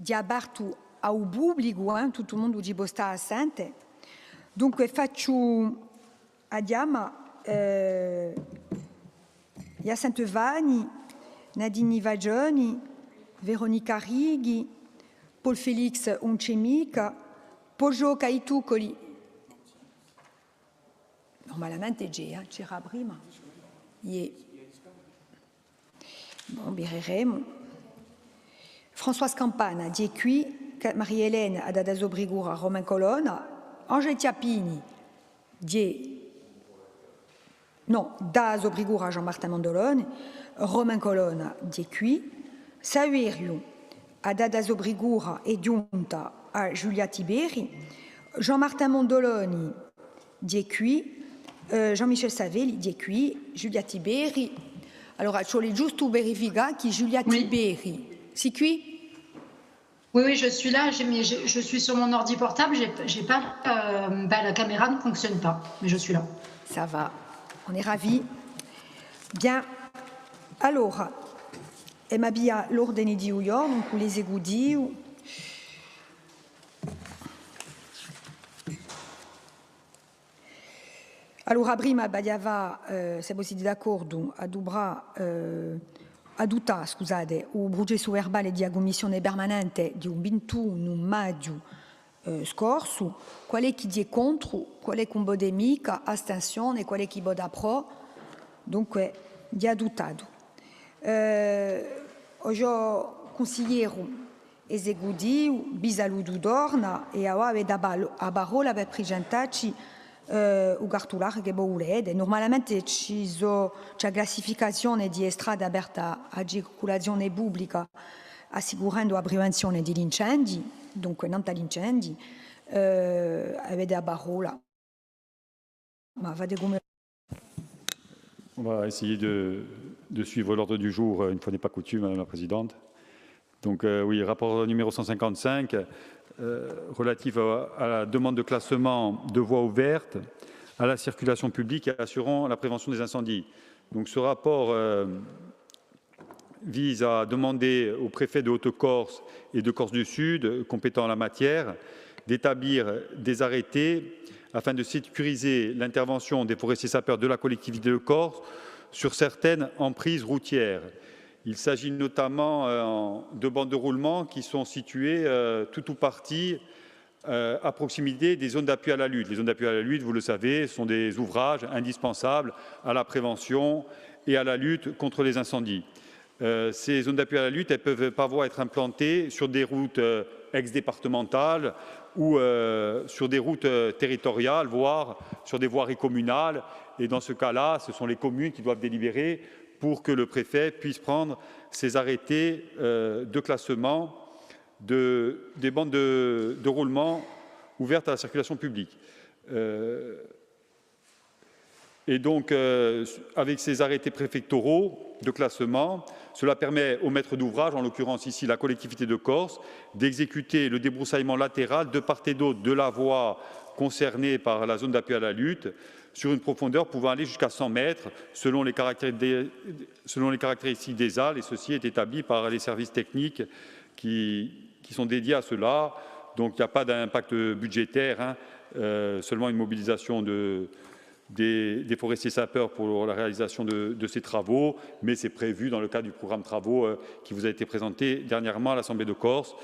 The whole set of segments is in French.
di aberto ao pubblico, tutto il mondo di sta assente. Dunque faccio andiamo Jacinthe Vagni, Nadine Vagioni, Veronica Righi, Paul Félix Uncemica, Poggio Caitucoli. Normalmente c'era prima. Bon, bireremo. Françoise Campana, die qui, Marie-Hélène Adadaso Brigura, Romain Colonna, Angèle Tiapini, non, Daso Brigura, Jean-Martin Mandolone, Romain Colonna, die qui, Saverio, Adadaso Brigura e Giunta a Giulia Tiberi, Jean-Martin Mondoloni, die qui, Jean-Michel Savelli, die qui, Giulia Tiberi. Allora, ci voglio giusto verificare che Giulia Tiberi. Si qui? Oui, je suis là, je suis sur mon ordi portable, j'ai pas, la caméra ne fonctionne pas, mais je suis là. Ça va, on est ravis. Bien, allora, abbiamo l'ordine di Uyo, donc les egoudi. Allora, prima abbiamo, se possiamo d'accordo, aduta, scusate, o processo verbale di commissione permanente di un 21 maggio scorso, quale chi è contro, quale chi vota mica, astensione, quale chi vota pro, dunque di adottato. Oggi consigliere esecutivo, Bisaludo Dorna, e aveva a parola per presentarci o cartolare che volete. Normalmente c'è classificazione di strade aperte a circolazione pubblica assicurando la prevenzione degli incendi, dunque non agli incendi, avete a parola. Ma fate come... On va essayer de suivre l'ordre du jour, une fois n'est pas coutume, Madame la Présidente. Donc oui, rapport numéro 155, relatif à la demande de classement de voies ouvertes à la circulation publique et assurant la prévention des incendies. Donc ce rapport vise à demander au préfet de Haute-Corse et de Corse du Sud, compétents en la matière, d'établir des arrêtés afin de sécuriser l'intervention des forestiers sapeurs de la collectivité de Corse sur certaines emprises routières. Il s'agit notamment de bandes de roulement qui sont situées tout ou partie à proximité des zones d'appui à la lutte. Les zones d'appui à la lutte, vous le savez, sont des ouvrages indispensables à la prévention et à la lutte contre les incendies. Ces zones d'appui à la lutte, elles peuvent parfois être implantées sur des routes ex-départementales ou sur des routes territoriales, voire sur des voiries communales. Et dans ce cas-là, ce sont les communes qui doivent délibérer pour que le préfet puisse prendre ses arrêtés de classement des bandes de roulement ouvertes à la circulation publique. Et donc, avec ces arrêtés préfectoraux de classement, cela permet au maître d'ouvrage, en l'occurrence ici la collectivité de Corse, d'exécuter le débroussaillement latéral de part et d'autre de la voie concernée par la zone d'appui à la lutte, sur une profondeur pouvant aller jusqu'à 100 mètres selon les caractéristiques des ZAL, et ceci est établi par les services techniques qui sont dédiés à cela. Donc il n'y a pas d'impact budgétaire, seulement une mobilisation des forestiers sapeurs pour la réalisation de ces travaux, mais c'est prévu dans le cadre du programme travaux qui vous a été présenté dernièrement à l'Assemblée de Corse.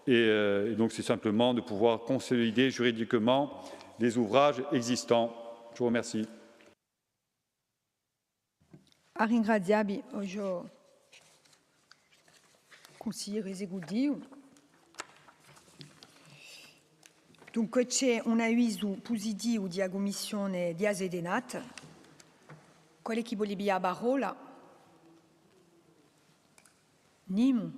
Et donc c'est simplement de pouvoir consolider juridiquement les ouvrages existants. Je vous remercie. A ringraziarvi oggi consigliere esecutivo. Dunque c'è un avviso positivo di commissione di Asedenat. Quale chi voleva la parola? Nimo.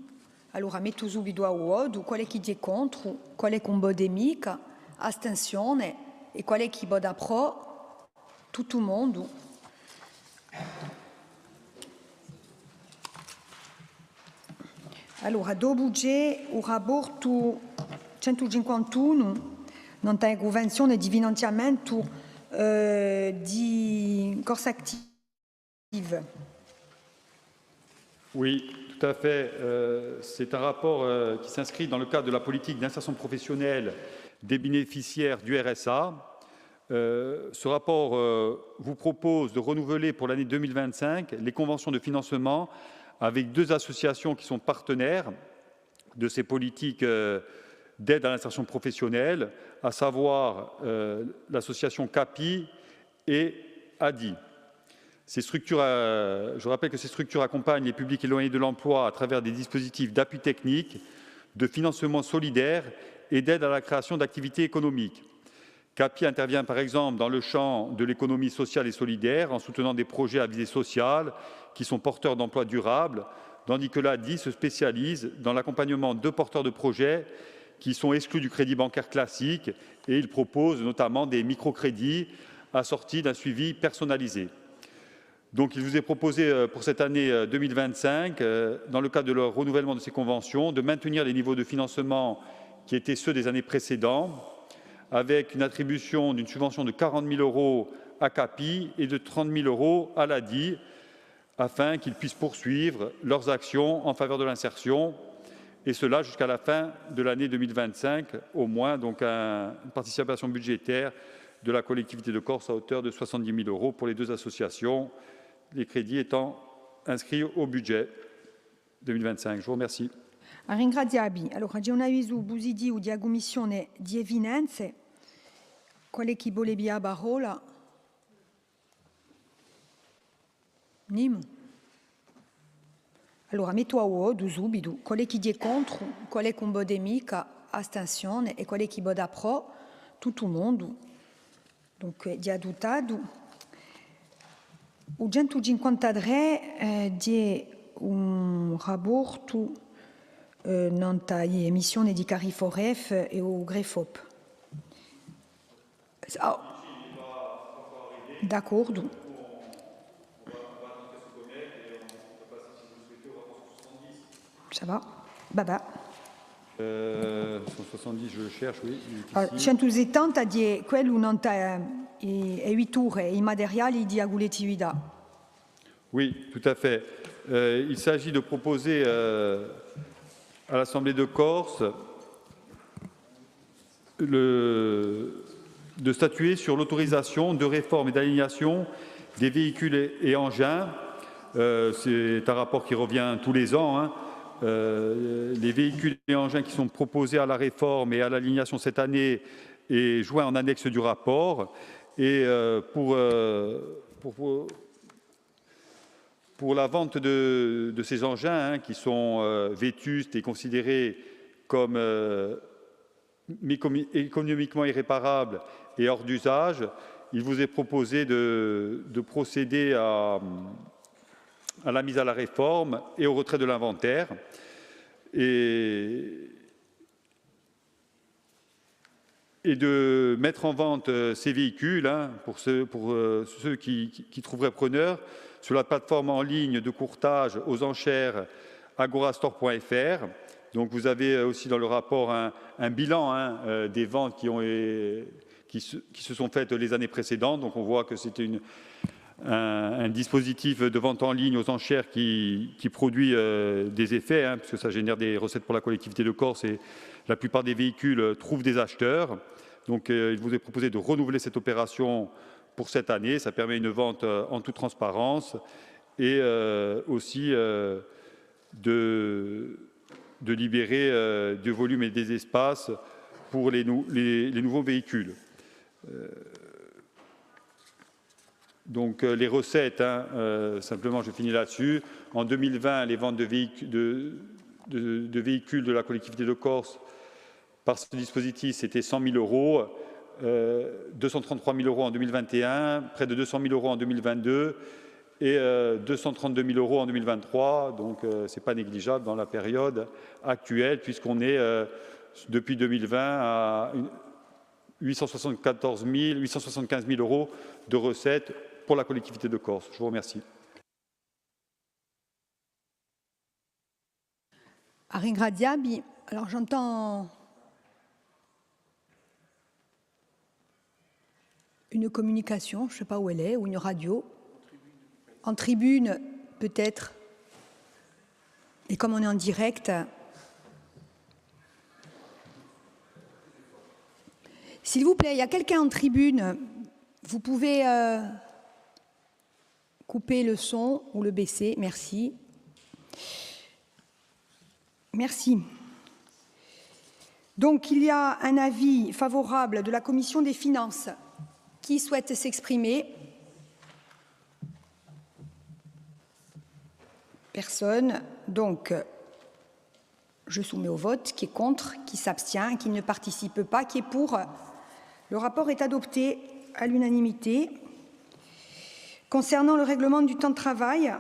Allora metto subito a voto. Quale chi è contro? Quale chi vota mica? Astensione. E quale chi vota pro? Tutto il mondo. Allora, dopo c'è un rapporto 151 non è convenzione di finanziamento di Corse Active. Oui, tout à fait. C'est un rapport qui s'inscrit dans le cadre de la politique d'insertion professionnelle des bénéficiaires du RSA. Ce rapport vous propose de renouveler pour l'année 2025 les conventions de financement avec 2 associations qui sont partenaires de ces politiques d'aide à l'insertion professionnelle, à savoir l'association CAPI et ADI. Je rappelle que ces structures accompagnent les publics éloignés de l'emploi à travers des dispositifs d'appui technique, de financement solidaire et d'aide à la création d'activités économiques. CAPI intervient par exemple dans le champ de l'économie sociale et solidaire en soutenant des projets à visée sociale qui sont porteurs d'emplois durables, tandis que l'ADI se spécialise dans l'accompagnement de porteurs de projets qui sont exclus du crédit bancaire classique et il propose notamment des microcrédits assortis d'un suivi personnalisé. Donc il vous est proposé pour cette année 2025, dans le cadre de leur renouvellement de ces conventions, de maintenir les niveaux de financement qui étaient ceux des années précédentes, avec une attribution d'une subvention de 40 000 € à CAPI et de 30 000 € à l'ADI, afin qu'ils puissent poursuivre leurs actions en faveur de l'insertion, et cela jusqu'à la fin de l'année 2025, au moins, donc une participation budgétaire de la collectivité de Corse à hauteur de 70 000 € pour les 2 associations, les crédits étant inscrits au budget 2025. Je vous remercie. Ringraziabi. Allora, c'è un avviso positivo di commissione di evidenze. Qual è chi vuole via parola? Nimo. Allora, metto a voto subito. Qual è chi è contro? Qual è con bodemica? Astensione. E qual è chi vota pro? Tutto il mondo. Dunque, di adottato. O 153 di un rapporto non hai emissione di Cariforef e o Grefop. Oh. D'accordo. Ça va? Baba. 170, je le cherche, oui. 170 di quello non ha eviture i materiali di agolettività. Oui, tout à fait. Il s'agit de proposer à l'Assemblée de Corse de statuer sur l'autorisation de réforme et d'alignation des véhicules et engins. C'est un rapport qui revient tous les ans. Hein. Les véhicules et engins qui sont proposés à la réforme et à l'alignation cette année est joint en annexe du rapport. Et pour la vente de ces engins hein, qui sont vétustes et considérés comme économiquement irréparables et hors d'usage, il vous est proposé de procéder à la mise à la réforme et au retrait de l'inventaire. Et de mettre en vente ces véhicules hein, pour ceux qui trouveraient preneurs sur la plateforme en ligne de courtage aux enchères agorastore.fr. Donc vous avez aussi dans le rapport un bilan hein, des ventes qui se sont faites les années précédentes. Donc on voit que c'était un dispositif de vente en ligne aux enchères qui produit des effets, hein, puisque ça génère des recettes pour la collectivité de Corse et la plupart des véhicules trouvent des acheteurs. Donc il vous est proposé de renouveler cette opération pour cette année. Ça permet une vente en toute transparence et aussi de libérer du volume et des espaces pour les nouveaux véhicules. Donc les recettes, hein, simplement je finis là-dessus. En 2020, les ventes de véhicules de la collectivité de Corse par ce dispositif, c'était 100 000 €, 233 000 € en 2021, près de 200 000 € en 2022 et 232 000 € en 2023. Donc ce n'est pas négligeable dans la période actuelle puisqu'on est depuis 2020 à 875 000 € de recettes pour la collectivité de Corse. Je vous remercie. Ringraziabi. Alors j'entends une communication, je ne sais pas où elle est, ou une radio. En tribune, peut-être. Et comme on est en direct, s'il vous plaît, il y a quelqu'un en tribune, vous pouvez couper le son ou le baisser, merci. Merci. Donc, il y a un avis favorable de la Commission des finances. Qui souhaite s'exprimer? Personne. Donc, je soumets au vote. Qui est contre? Qui s'abstient? Qui ne participe pas? Qui est pour? Le rapport est adopté à l'unanimité. Concernant le règlement du temps de travail.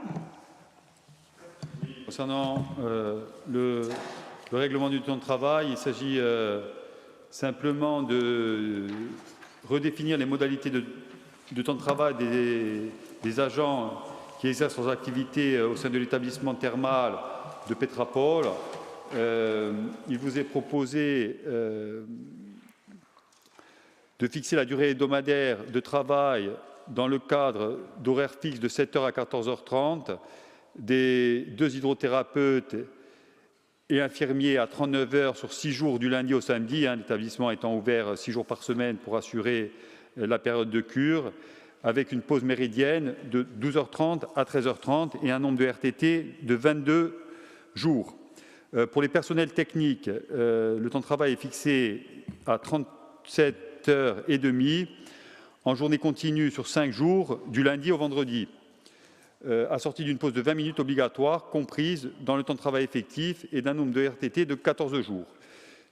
Concernant le règlement du temps de travail, il s'agit simplement de redéfinir les modalités de temps de travail des agents qui exercent leurs activités au sein de l'établissement thermal de Pétrapole. Il vous est proposé de fixer la durée hebdomadaire de travail dans le cadre d'horaires fixes de 7h à 14h30, des 2 hydrothérapeutes et infirmiers à 39 heures sur 6 jours du lundi au samedi, l'établissement étant ouvert 6 jours par semaine pour assurer la période de cure, avec une pause méridienne de 12h30 à 13h30 et un nombre de RTT de 22 jours. Pour les personnels techniques, le temps de travail est fixé à 37h30 en journée continue sur 5 jours, du lundi au vendredi, assorti d'une pause de 20 minutes obligatoire, comprise dans le temps de travail effectif et d'un nombre de RTT de 14 jours.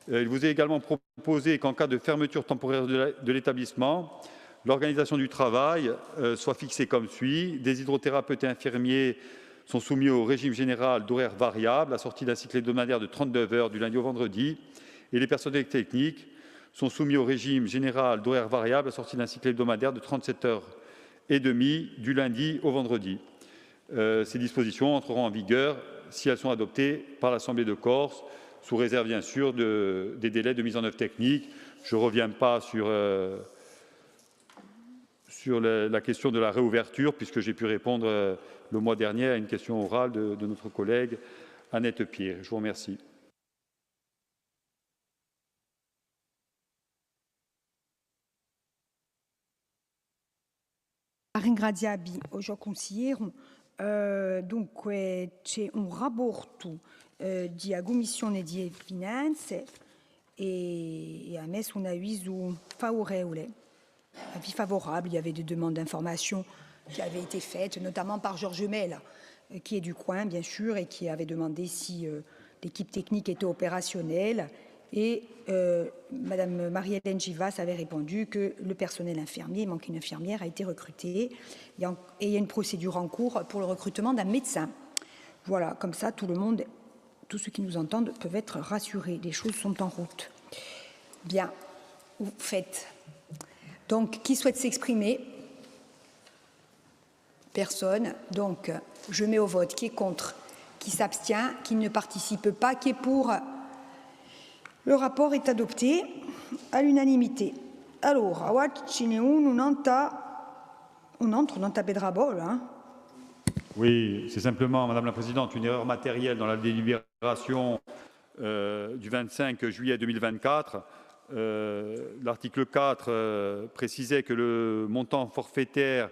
Il vous est également proposé qu'en cas de fermeture temporaire de l'établissement, l'organisation du travail soit fixée comme suit. Des hydrothérapeutes et infirmiers sont soumis au régime général d'horaires variables, assorti d'un cycle hebdomadaire de 39 heures du lundi au vendredi, et les personnels techniques sont soumis au régime général d'horaires variables, assorti d'un cycle hebdomadaire de 37 heures et demie du lundi au vendredi. Ces dispositions entreront en vigueur si elles sont adoptées par l'Assemblée de Corse, sous réserve bien sûr des délais de mise en œuvre technique. Je ne reviens pas sur la question de la réouverture, puisque j'ai pu répondre le mois dernier à une question orale de notre collègue Annette Pierre. Je vous remercie. Ringraziabi o gioco consigliere. Dunque c'è un rapporto di Commissione di Finanze e a messo un avviso favorevole. Avis favorable, il y avait des demandes d'information qui avaient été faites, notamment par Georges Mel, qui est du coin, bien sûr, et qui avait demandé si l'équipe technique était opérationnelle. Et Madame Marie-Hélène Givas avait répondu que le personnel infirmier, il manque une infirmière, a été recruté. Et il y a une procédure en cours pour le recrutement d'un médecin. Voilà, comme ça, tout le monde, tous ceux qui nous entendent peuvent être rassurés. Les choses sont en route. Bien, vous faites. Donc, qui souhaite s'exprimer? Personne. Donc, je mets au vote. Qui est contre? Qui s'abstient? Qui ne participe pas? Qui est pour? Le rapport est adopté à l'unanimité. Alors, on entre dans ta Pétrapole, hein? Oui, c'est simplement, Madame la Présidente, une erreur matérielle dans la délibération du 25 juillet 2024. L'article 4 précisait que le montant forfaitaire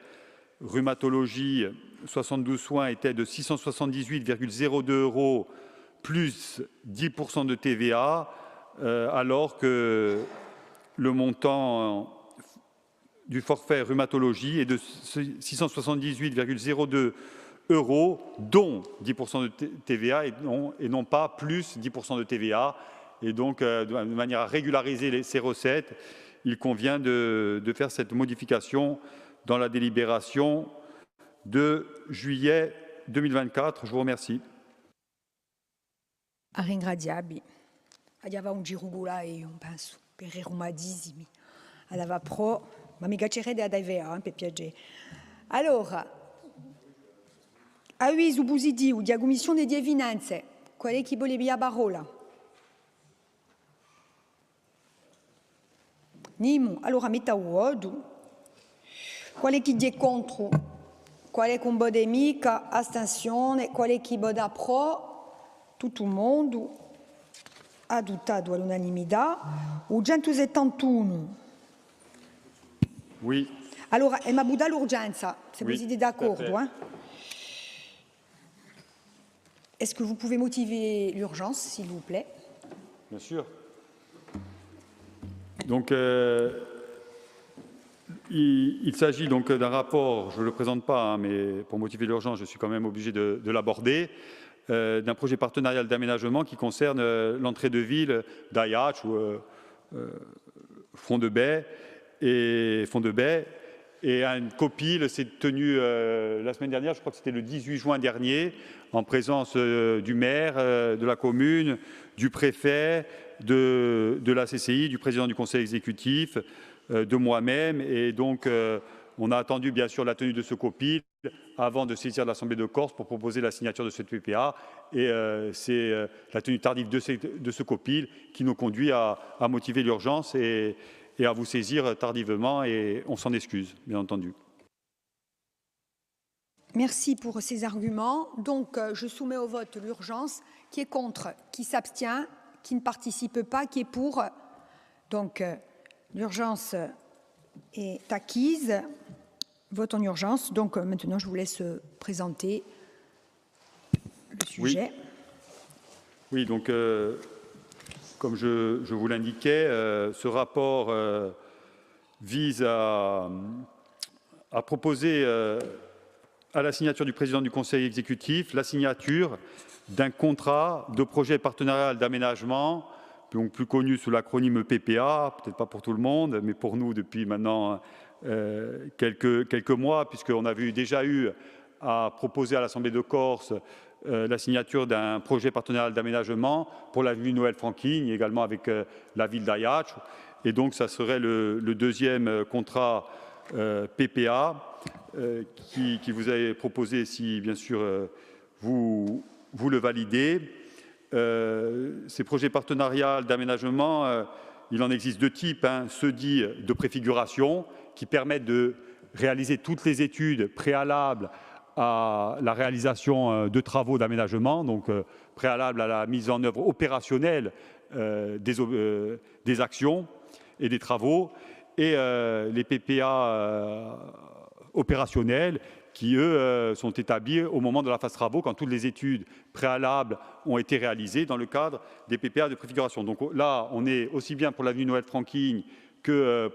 rhumatologie 72 soins était de 678,02 € plus 10% de TVA, alors que le montant du forfait rhumatologie est de 678,02 €, dont 10% de TVA et non pas plus 10% de TVA. Et donc, de manière à régulariser ces recettes, il convient de faire cette modification dans la délibération de juillet 2024. Je vous remercie. Ringraziabi. Aveva un girugolai, un penso, per i reumatismi. Aveva pro, ma mi piacerebbe ad avere, per piacere. Allora, avviso positivo di Commissione di Finanze, qual è chi voleva la parola? Nimo, allora metta voto. Qual è chi è contro? Qual è che vota mica? Astensione. Qual è chi vota pro? tutto il mondo adottato all'unanimità, o 171. Oui. Allora, è ma buda l'urgenza, se Oui, vous êtes d'accord, tout à fait. hein? Est-ce que vous pouvez motiver l'urgence, s'il vous plaît? Bien sûr. Donc, il s'agit donc d'un rapport, je ne le présente pas, hein, mais pour motiver l'urgence, je suis quand même obligé de l'aborder, d'un projet partenarial d'aménagement qui concerne l'entrée de ville d'Ayach ou Fond de Baie. Et une copile s'est tenue la semaine dernière, je crois que c'était le 18 juin dernier, en présence du maire de la commune, du préfet, de la CCI, du président du conseil exécutif, de moi-même. Et donc, on a attendu bien sûr la tenue de ce copile avant de saisir l'Assemblée de Corse pour proposer la signature de cette PPA. Et c'est la tenue tardive de ce copile qui nous conduit à motiver l'urgence et à vous saisir tardivement, et on s'en excuse, bien entendu. Merci pour ces arguments. Donc, je soumets au vote l'urgence. Qui est contre? Qui s'abstient? Qui ne participe pas? Qui est pour? Donc, l'urgence est acquise. Vote en urgence. Donc, maintenant, je vous laisse présenter le sujet. Oui, donc, comme je vous l'indiquais, ce rapport vise à proposer à la signature du président du conseil exécutif la signature d'un contrat de projet partenarial d'aménagement, donc plus connu sous l'acronyme PPA, peut-être pas pour tout le monde, mais pour nous depuis maintenant quelques mois, puisqu'on avait déjà eu à proposer à l'Assemblée de Corse la signature d'un projet partenarial d'aménagement pour l'avenue Noël Franquin, également avec la ville d'Ayach. Et donc, ça serait le deuxième contrat PPA qui vous est proposé si, bien sûr, vous le validez. Ces projets partenariaux d'aménagement, il en existe deux types. Ceux dits de préfiguration, qui permettent de réaliser toutes les études préalables à la réalisation de travaux d'aménagement, donc préalable à la mise en œuvre opérationnelle des actions et des travaux, et les PPA opérationnels qui, eux, sont établis au moment de la phase travaux, quand toutes les études préalables ont été réalisées dans le cadre des PPA de préfiguration. Donc là, on est aussi bien pour l'avenue Noël Franquin que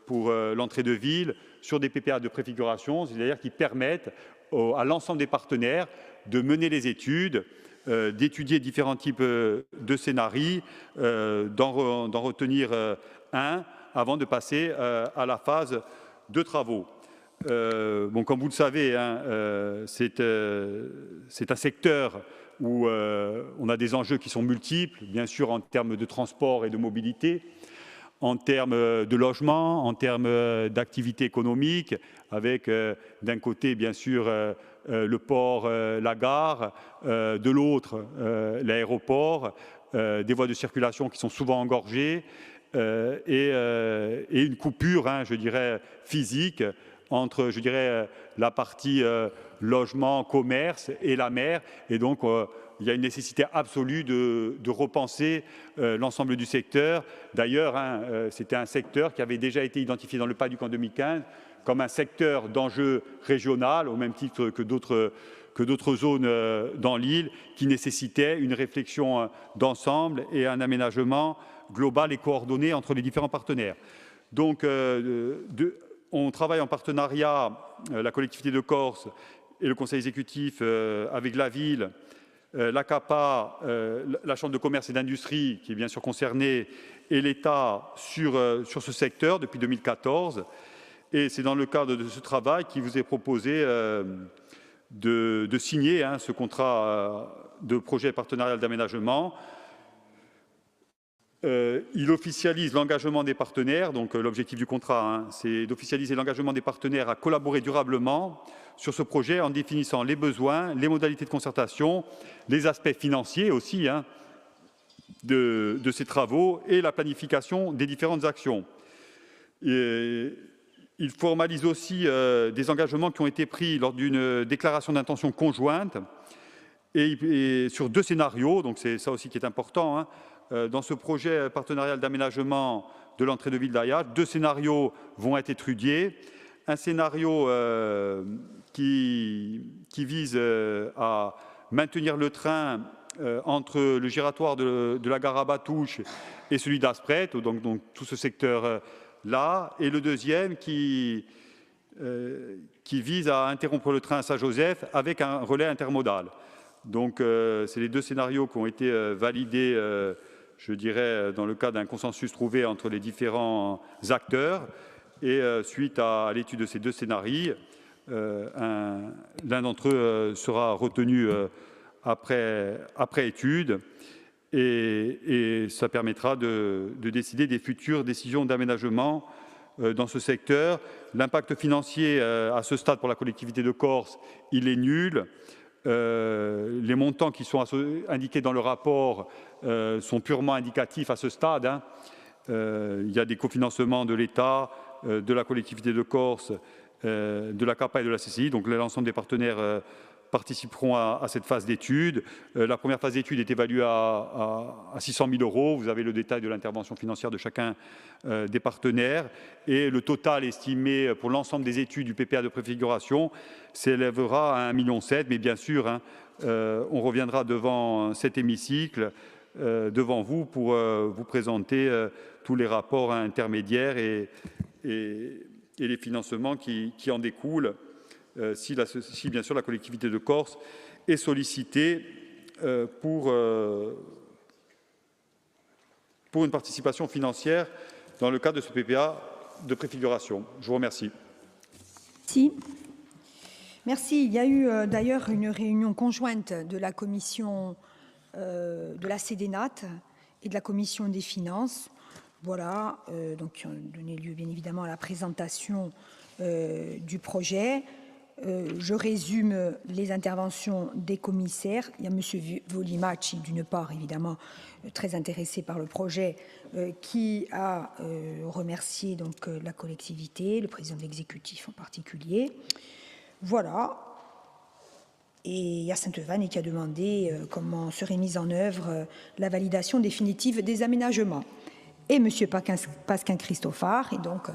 pour l'entrée de ville sur des PPA de préfiguration, c'est-à-dire qui permettent à l'ensemble des partenaires de mener les études, d'étudier différents types de scénarios, d'en retenir un avant de passer à la phase de travaux. Bon, comme vous le savez, c'est un secteur où on a des enjeux qui sont multiples, bien sûr en termes de transport et de mobilité, en termes de logement, en termes d'activité économique, avec d'un côté, bien sûr, le port, la gare, de l'autre, l'aéroport, des voies de circulation qui sont souvent engorgées, et une coupure, je dirais, physique entre, je dirais, la partie logement, commerce et la mer. Et donc, il y a une nécessité absolue de repenser l'ensemble du secteur. D'ailleurs, c'était un secteur qui avait déjà été identifié dans le PADUC en 2015 comme un secteur d'enjeu régional, au même titre que d'autres zones dans l'île, qui nécessitait une réflexion d'ensemble et un aménagement global et coordonné entre les différents partenaires. Donc, on travaille en partenariat, la collectivité de Corse et le conseil exécutif, avec la ville, la CAPA, la Chambre de commerce et d'industrie, qui est bien sûr concernée, et l'État sur ce secteur depuis 2014. Et c'est dans le cadre de ce travail qu'il vous est proposé de signer ce contrat de projet partenarial d'aménagement. Il officialise l'engagement des partenaires, donc l'objectif du contrat, c'est d'officialiser l'engagement des partenaires à collaborer durablement sur ce projet en définissant les besoins, les modalités de concertation, les aspects financiers aussi de ces travaux et la planification des différentes actions. Il formalise aussi des engagements qui ont été pris lors d'une déclaration d'intention conjointe et sur 2 scénarios, donc c'est ça aussi qui est important, hein, dans ce projet partenarial d'aménagement de l'entrée de ville d'Aya, 2 scénarios vont être étudiés. Un scénario qui vise à maintenir le train entre le giratoire de la gare à Batouche et celui d'Aspret, donc tout ce secteur-là, et le deuxième qui vise à interrompre le train à Saint-Joseph avec un relais intermodal. Donc c'est les 2 scénarios qui ont été validés, je dirais, dans le cadre d'un consensus trouvé entre les différents acteurs. Et suite à l'étude de ces 2 scénarios, l'un d'entre eux sera retenu après étude et ça permettra de décider des futures décisions d'aménagement dans ce secteur. L'impact financier à ce stade pour la collectivité de Corse, il est nul. Les montants qui sont indiqués dans le rapport sont purement indicatifs à ce stade, hein. Il y a des cofinancements de l'État, de la collectivité de Corse, de la CAPA et de la CCI, donc l'ensemble des partenaires participeront à cette phase d'étude. La première phase d'étude est évaluée à 600 000 €. Vous avez le détail de l'intervention financière de chacun des partenaires. Et le total estimé pour l'ensemble des études du PPA de préfiguration s'élèvera à 1,7 million. Mais bien sûr, hein, on reviendra devant cet hémicycle, devant vous, pour vous présenter tous les rapports intermédiaires et les financements qui en découlent. Si bien sûr la collectivité de Corse est sollicitée pour une participation financière dans le cadre de ce PPA de préfiguration. Je vous remercie. Merci. Il y a eu d'ailleurs une réunion conjointe de la commission de la CDNAT et de la commission des finances. Voilà, donc qui ont donné lieu bien évidemment à la présentation du projet. Je résume les interventions des commissaires. Il y a M. Volimachi, d'une part, évidemment, très intéressé par le projet, qui a remercié donc, la collectivité, le président de l'exécutif en particulier. Voilà. Et il y a Sainte-Vanne qui a demandé comment serait mise en œuvre la validation définitive des aménagements. Et M. Pasquin Christophard, et donc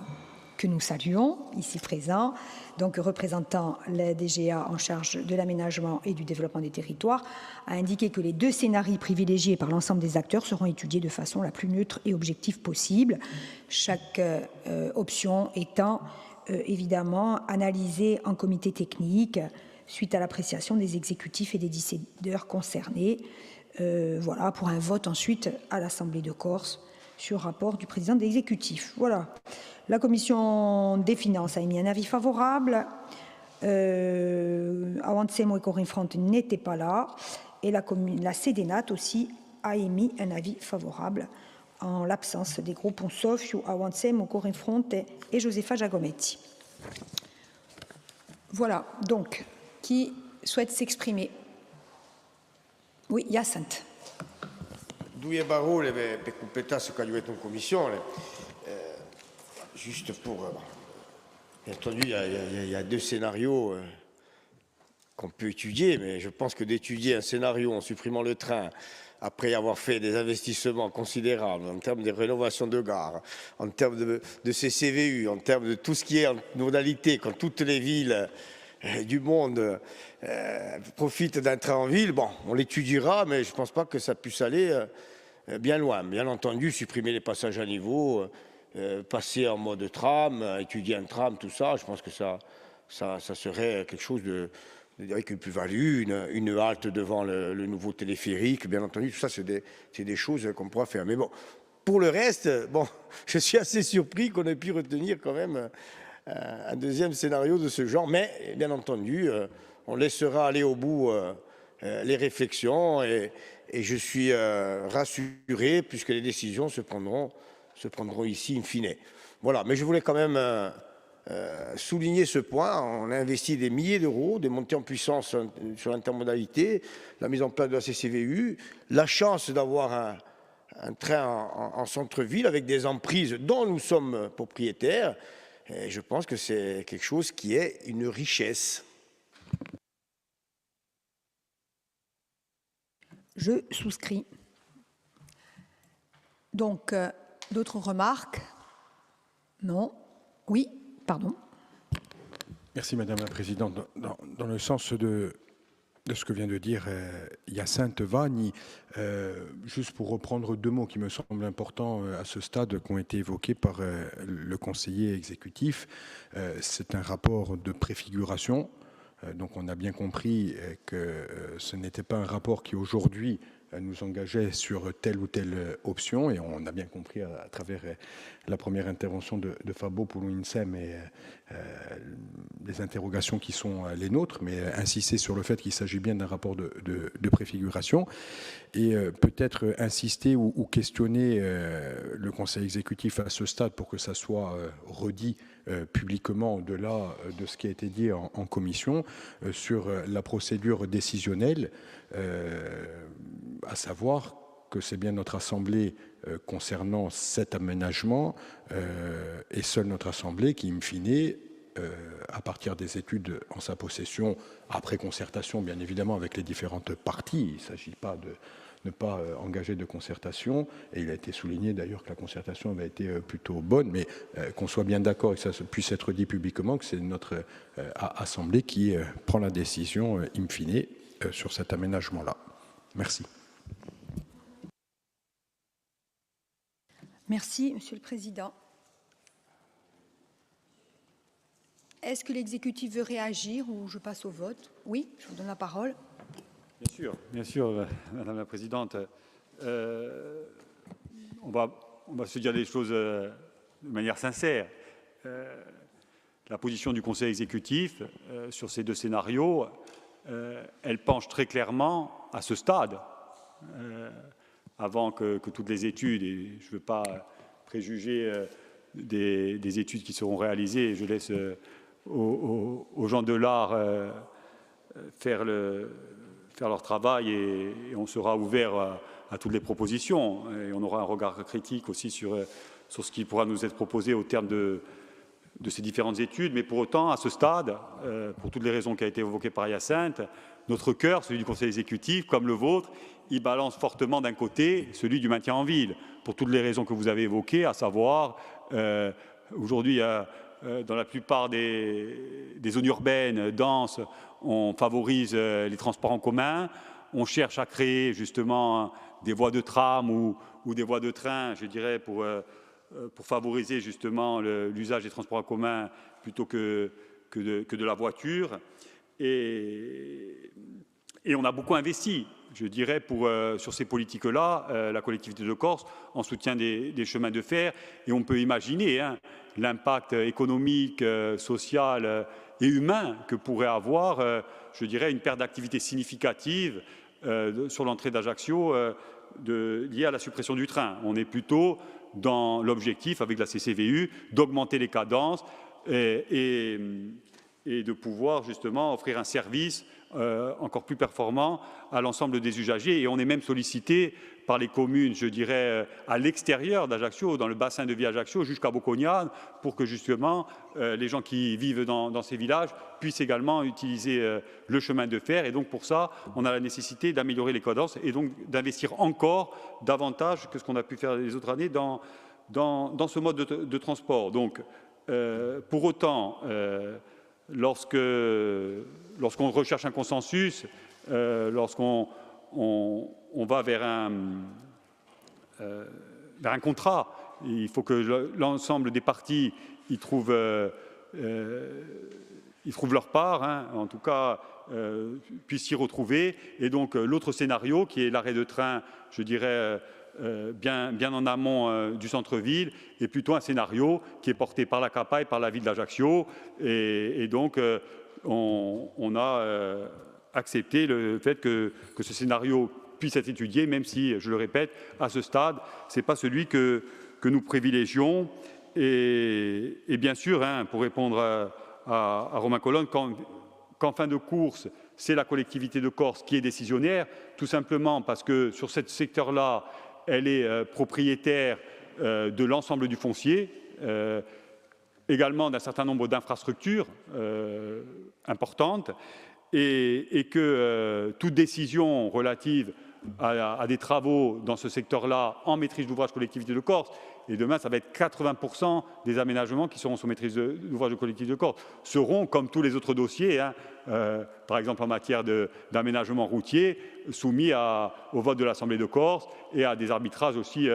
que nous saluons, ici présent, donc représentant la DGA en charge de l'aménagement et du développement des territoires, a indiqué que les 2 scénarios privilégiés par l'ensemble des acteurs seront étudiés de façon la plus neutre et objective possible, chaque option étant évidemment analysée en comité technique suite à l'appréciation des exécutifs et des décideurs concernés, voilà, pour un vote ensuite à l'Assemblée de Corse sur rapport du président de l'exécutif. Voilà. La commission des finances a émis un avis favorable. Awansemo et Corinne Front n'étaient pas là. Et la CDNAT aussi a émis un avis favorable en l'absence des groupes sauf Awansemo, Corinne Front et Josefa Giacometti. Voilà. Donc, qui souhaite s'exprimer? Oui, Yacinthe. 2 parole per completare ce che avete in commissione. Juste pour... bien entendu, il y a 2 scénarios qu'on peut étudier, mais je pense que d'étudier un scénario en supprimant le train, après avoir fait des investissements considérables en termes de rénovation de gares, en termes de CCVU, en termes de tout ce qui est en modalité, quand toutes les villes du monde profitent d'un train en ville, bon, on l'étudiera, mais je ne pense pas que ça puisse aller bien loin. Bien entendu, supprimer les passages à niveau, passer en mode tram, étudier un tram, tout ça, je pense que ça serait quelque chose avec une plus-value, une halte devant le nouveau téléphérique, bien entendu, tout ça, c'est des choses qu'on pourra faire. Mais bon, pour le reste, bon, je suis assez surpris qu'on ait pu retenir quand même un 2e scénario de ce genre, mais bien entendu, on laissera aller au bout les réflexions et je suis rassuré puisque les décisions se prendront ici in fine. Voilà, mais je voulais quand même souligner ce point. On a investi des milliers d'euros, des montées en puissance sur l'intermodalité, la mise en place de la CCVU, la chance d'avoir un train en centre-ville avec des emprises dont nous sommes propriétaires. Et je pense que c'est quelque chose qui est une richesse. je souscris. Donc, d'autres remarques? Non? Oui, pardon. Merci Madame la Présidente. Dans le sens de ce que vient de dire Hyacinthe Vanni, juste pour reprendre deux mots qui me semblent importants à ce stade, qui ont été évoqués par le conseiller exécutif, c'est un rapport de préfiguration. Donc on a bien compris que ce n'était pas un rapport qui aujourd'hui nous engageait sur telle ou telle option, et on a bien compris à travers la première intervention de Fabo pour l'INSEM et les interrogations qui sont les nôtres, mais insister sur le fait qu'il s'agit bien d'un rapport de préfiguration, et peut-être insister ou questionner le Conseil exécutif à ce stade pour que ça soit redit publiquement au-delà de ce qui a été dit en commission sur la procédure décisionnelle, à savoir que c'est bien notre Assemblée concernant cet aménagement et seule notre Assemblée qui, in fine, à partir des études en sa possession, après concertation bien évidemment avec les différentes parties, il ne s'agit pas de ne pas engager de concertation, et il a été souligné d'ailleurs que la concertation avait été plutôt bonne, mais qu'on soit bien d'accord et que ça puisse être dit publiquement, que c'est notre Assemblée qui prend la décision in fine sur cet aménagement-là. Merci. Merci, Monsieur le Président. Est-ce que l'exécutif veut réagir ou je passe au vote? Oui, je vous donne la parole. Bien sûr, Madame la Présidente. On va se dire les choses de manière sincère. La position du Conseil exécutif sur ces deux scénarios, elle penche très clairement à ce stade, avant que toutes les études, et je ne veux pas préjuger des études qui seront réalisées, je laisse aux gens de l'art faire leur travail, et on sera ouvert à toutes les propositions, et on aura un regard critique aussi sur ce qui pourra nous être proposé au terme de ces différentes études. Mais pour autant, à ce stade, pour toutes les raisons qui ont été évoquées par Hyacinthe, notre cœur, celui du Conseil exécutif, comme le vôtre, il balance fortement d'un côté celui du maintien en ville, pour toutes les raisons que vous avez évoquées, à savoir, aujourd'hui, dans la plupart des zones urbaines denses, on favorise les transports en commun, on cherche à créer justement des voies de tram ou des voies de train, je dirais, pour favoriser justement l'usage des transports en commun plutôt que de la voiture. Et on a beaucoup investi, je dirais, sur ces politiques-là, la collectivité de Corse, en soutien des chemins de fer. Et on peut imaginer l'impact économique, social et humain que pourrait avoir, je dirais, une perte d'activité significative sur l'entrée d'Ajaccio liée à la suppression du train. On est plutôt dans l'objectif, avec la CCVU, d'augmenter les cadences et de pouvoir justement offrir un service encore plus performant à l'ensemble des usagers. Et on est même sollicité par les communes, je dirais, à l'extérieur d'Ajaccio, dans le bassin de vie Ajaccio, jusqu'à Bocognane, pour que justement les gens qui vivent dans ces villages puissent également utiliser le chemin de fer. Et donc pour ça, on a la nécessité d'améliorer les cadences et donc d'investir encore davantage que ce qu'on a pu faire les autres années dans ce mode de transport. Donc pour autant, lorsqu'on recherche un consensus, lorsqu'on va vers un contrat, il faut que l'ensemble des parties y trouvent leur part, en tout cas puissent s'y retrouver. Et donc l'autre scénario, qui est l'arrêt de train, je dirais, bien en amont du centre-ville, est plutôt un scénario qui est porté par la CAPA et par la ville d'Ajaccio. Et donc, on a accepté le fait que ce scénario puisse être étudié, même si, je le répète, à ce stade, ce n'est pas celui que nous privilégions. Et bien sûr, pour répondre à Romain Colonne, qu'en fin de course, c'est la collectivité de Corse qui est décisionnaire, tout simplement parce que sur ce secteur-là, elle est propriétaire de l'ensemble du foncier, également d'un certain nombre d'infrastructures importantes, et que toute décision relative à des travaux dans ce secteur-là en maîtrise d'ouvrage collectivité de Corse. Et demain, ça va être 80% des aménagements qui seront sous maîtrise d'ouvrage de collectivité de Corse seront, comme tous les autres dossiers, par exemple en matière d'aménagement routier, soumis au vote de l'Assemblée de Corse et à des arbitrages aussi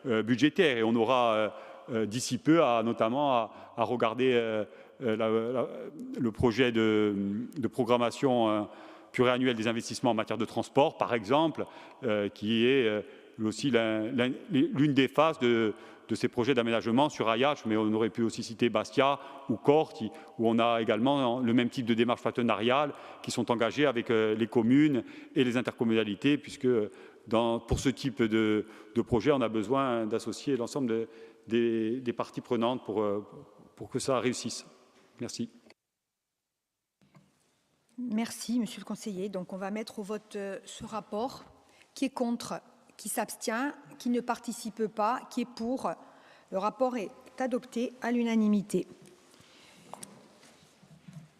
budgétaires. Et on aura d'ici peu notamment à regarder le projet de programmation pluriannuelle des investissements en matière de transport, par exemple, qui est aussi l'une des phases de ces projets d'aménagement sur Ayache, mais on aurait pu aussi citer Bastia ou Corte, où on a également le même type de démarches partenariales qui sont engagées avec les communes et les intercommunalités, puisque pour ce type de projet, on a besoin d'associer l'ensemble des parties prenantes pour que ça réussisse. Merci. Merci, Monsieur le conseiller. Donc, on va mettre au vote ce rapport. Qui est contre? Qui s'abstient? Qui ne participe pas? Qui est pour? Le rapport est adopté à l'unanimité.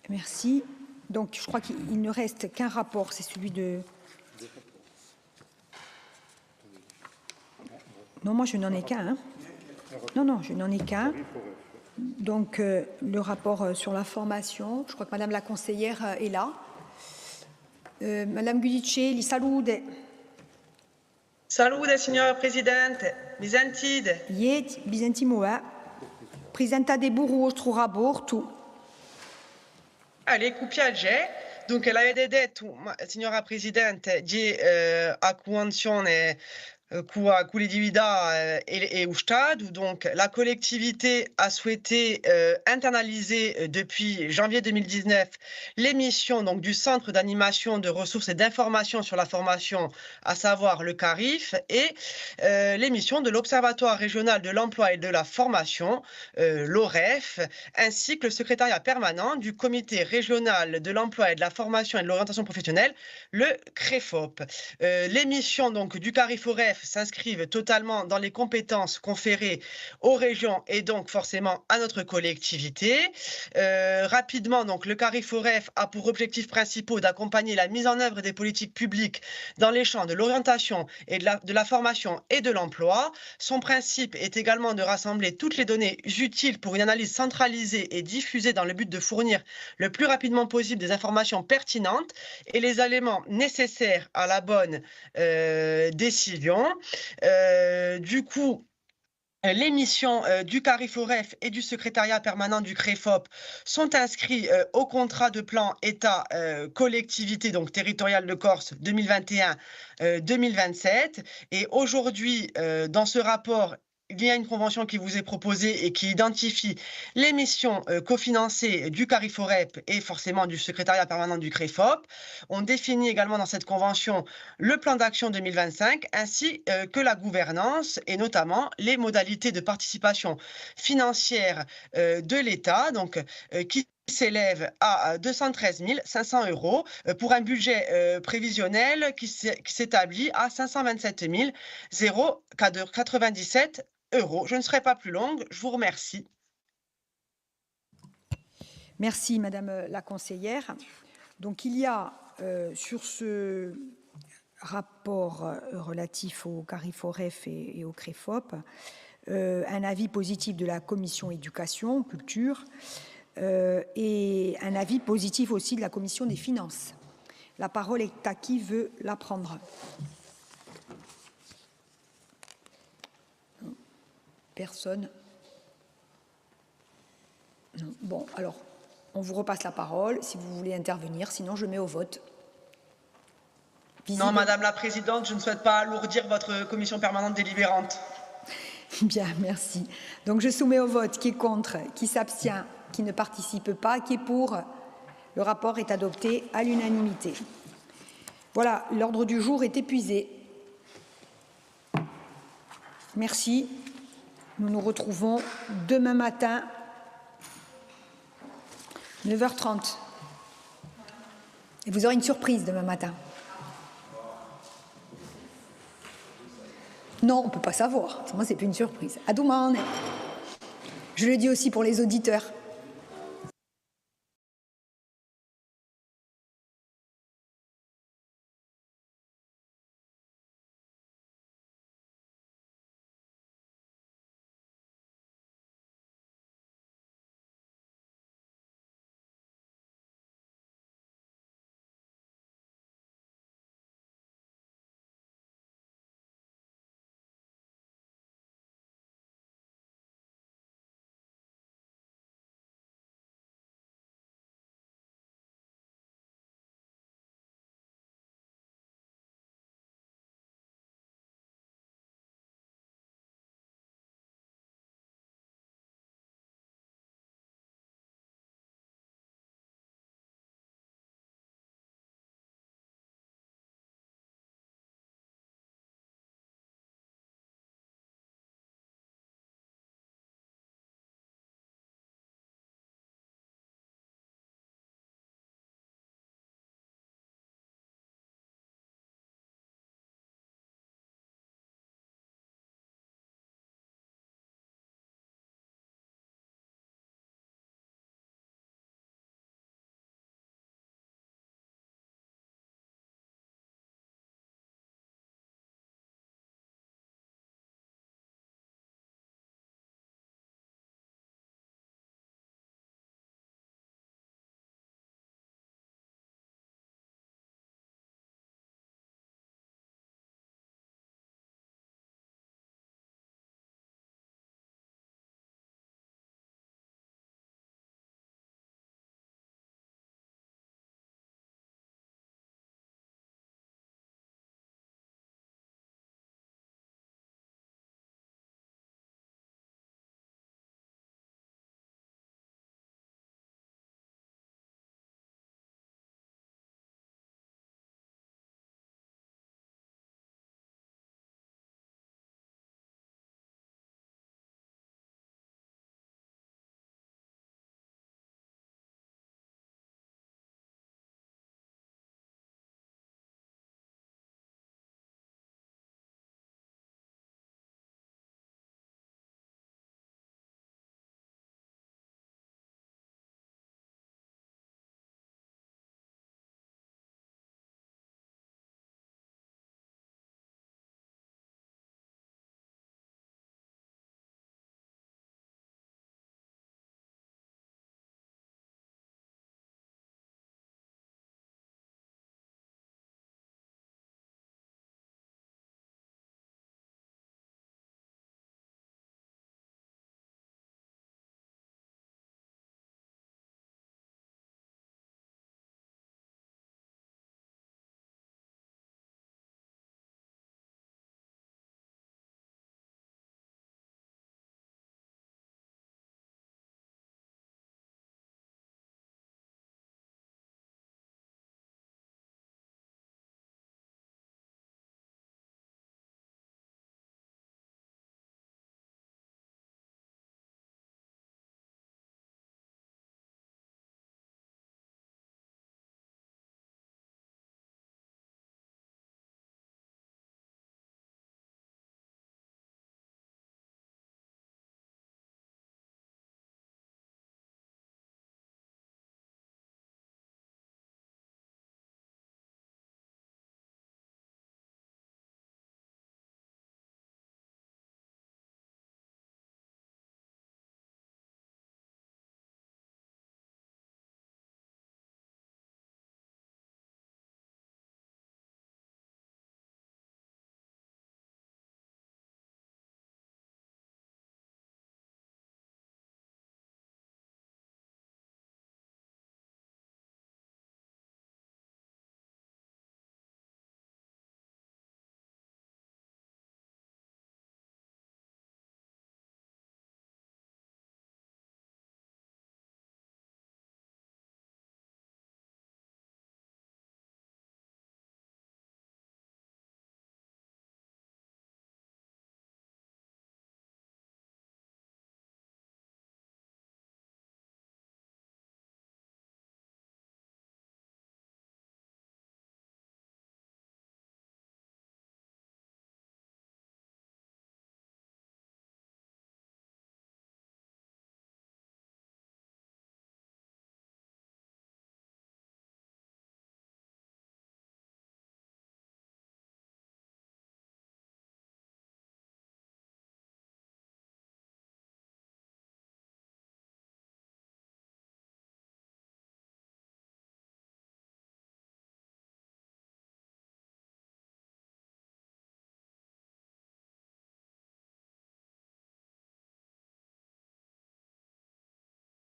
Merci. Donc, je crois qu'il ne reste qu'un rapport, c'est celui de... Non, moi, je n'en ai qu'un. Hein. Non, je n'en ai qu'un. Donc, le rapport sur la formation, je crois que Madame la conseillère est là. Madame Guidicelli, salute. Salute, signora Presidente. Mi sentite? Vi sentimo, Presentate il vostro rapporto. Con piacere. Dunque, l'avete detto, signora Presidente, di acquisizione collettività et au stade, où donc la collectivité a souhaité internaliser depuis janvier 2019 les missions donc, du Centre d'animation de ressources et d'information sur la formation, à savoir le CARIF, et les missions de l'Observatoire régional de l'emploi et de la formation, l'OREF, ainsi que le secrétariat permanent du Comité régional de l'emploi et de la formation et de l'orientation professionnelle, le CREFOP. Les missions donc, du CARIF-OREF s'inscrivent totalement dans les compétences conférées aux régions et donc forcément à notre collectivité. Rapidement, donc, le CARIF-OREF a pour objectifs principaux d'accompagner la mise en œuvre des politiques publiques dans les champs de l'orientation et de la formation et de l'emploi. Son principe est également de rassembler toutes les données utiles pour une analyse centralisée et diffusée dans le but de fournir le plus rapidement possible des informations pertinentes et les éléments nécessaires à la bonne décision. Du coup, les missions du CARIF-OREF et du secrétariat permanent du CREFOP sont inscrits au contrat de plan État collectivité donc territoriale de Corse 2021-2027. Et aujourd'hui, dans ce rapport, il y a une convention qui vous est proposée et qui identifie les missions cofinancées du CARIF-OREF et forcément du secrétariat permanent du CREFOP. On définit également dans cette convention le plan d'action 2025 ainsi que la gouvernance et notamment les modalités de participation financière de l'État, donc qui s'élève à 213 500 € pour un budget prévisionnel qui s'établit à 527 097 €. Je ne serai pas plus longue. Je vous remercie. Merci, Madame la conseillère. Donc, il y a sur ce rapport relatif au CARIF-OREF et au CREFOP un avis positif de la commission éducation, culture, et un avis positif aussi de la commission des finances. La parole est à qui veut la prendre. Personne. Non. Bon, alors, on vous repasse la parole si vous voulez intervenir, sinon je mets au vote. Non, Madame la Présidente, je ne souhaite pas alourdir votre commission permanente délibérante. Bien, merci. Donc, je soumets au vote qui est contre, qui s'abstient, qui ne participe pas, qui est pour. Le rapport est adopté à l'unanimité. Voilà, l'ordre du jour est épuisé. Merci. Nous nous retrouvons demain matin, 9h30. Et vous aurez une surprise demain matin. Non, on ne peut pas savoir. Moi, c'est plus une surprise. À demain. Je le dis aussi pour les auditeurs.